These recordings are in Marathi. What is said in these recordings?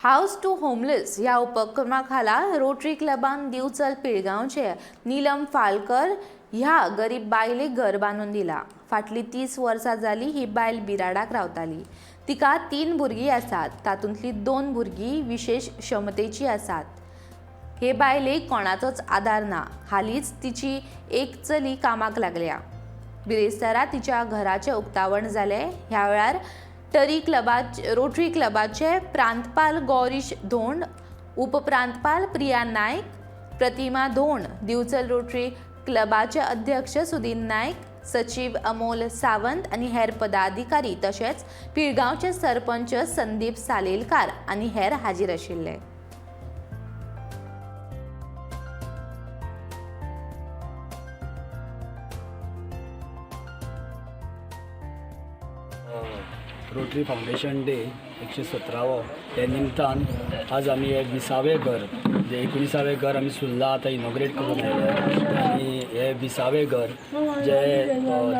हाऊस टू होमलेस ह्या उपक्रमाखाला रोटरी क्लबान दिवचल पिळगांवचे नीलम फालकर ह्या गरीब बायलेक घर बांदून दिला। फाटली 30 वर्सां जाली ही बायल बिराडाक रावताली। तिका 3 भुरगीं आसात, तातूंतली 2 भुरगीं विशेष क्षमतेची आसात। हे बायलेक कोणाचोच आदार ना। हालींच तिची एक चली कामाक लागल्या। बिरेस्तारा तिच्या घराचे उक्तावण जाले। ह्या वेळार रोटरी क्लबाचे प्रांतपाल गौरीश धोंड, उपप्रांतपाल प्रिया नायक, प्रतिमा धोंड, दिवचल रोटरी क्लबाचे अध्यक्ष सुधीर नायक, सचिव अमोल सावंत आनी हेर पदाधिकारी तशेंच पिळगांवचे सरपंच संदीप सालेलकार आनी हेर हाजीर आशिल्ले। रोटरी फाउंडेशन डे 117वो त्या निमतान आज आमी एक 20वें घर जे 19वें घर आमी सुल्ला आतां इनॉग्रेट करून आयले आनी हे 20वें घर जे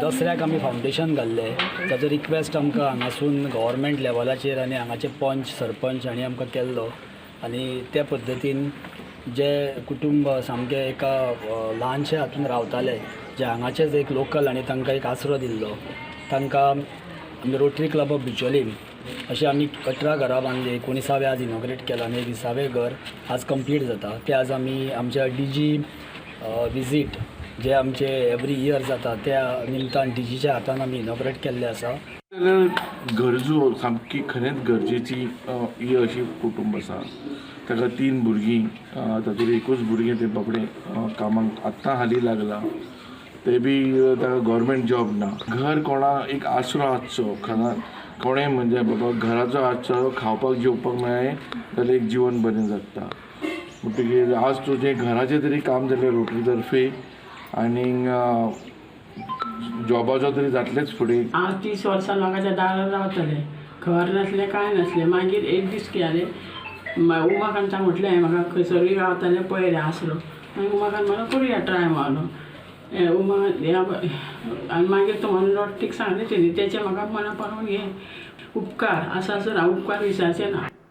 दसऱ्याक आमी फाउंडेशन घाल्ले ताचो रिक्वेस्ट आमकां हांगासून गव्हर्मेंट लेवलाचेर आनी हांगाचे पंच सरपंच हांणी आमकां केल्लो आनी त्या पद्दतीन जे कुटुंब सामके एका ल्हानशे हातून रावताले जे हांगाचेच एक लोकल आनी तांकां एक आसरो दिल्लो तांकां आमी रोटरी क्लब ऑफ बिचोलीम अशें आमी 18 घरां बांदली। 19वें आज इनॉग्रेट केलां आनी 20वें घर आज कंप्लीट जाता। ते आज आमी आमच्या DG विजीट जे आमचे एवरी इयर जाता त्या निमतान DGच्या हातान आमी इनॉग्रेट केल्ले आसा। गरजू सामकी खरेंच गरजेची ही अशी कुटुंब आसा। ताका 3 भुरगीं, तातूंत एकूच भुरगें तें बाबडे कामाक आत्तां हालीं लागला, ते बी ताका गव्हर्मेंट जॉब ना। घर कोणा एक आसरो आसचो, कोणें म्हणजे बाबा घराचो आसचो, खावपाक जेवपाक मेळ्ळें जाल्यार एक जीवन बरें जगता। म्हणटकीर आज तुजें घराचें तरी काम जालें रोटरी तर्फे आनी जॉबाचो तरी जातलेंच फुडें। हांव 30 वर्सां लोकांच्या दारार रावतलें, घर नासलें कांय नासलें। मागीर एक दीस कितें जालें, उमाकांतान म्हटलें म्हाका खंयसरूय रावतलें पळय रे आसरो। मागीर उमाकांत म्हणून करुया ट्राय म्हणून आनी मागीर तुम्हाला रोटरीक सांगलें तेणी, तेचे म्हाका मना पडून हे उपकार आसा सर, हांव उपकार विसरचें ना।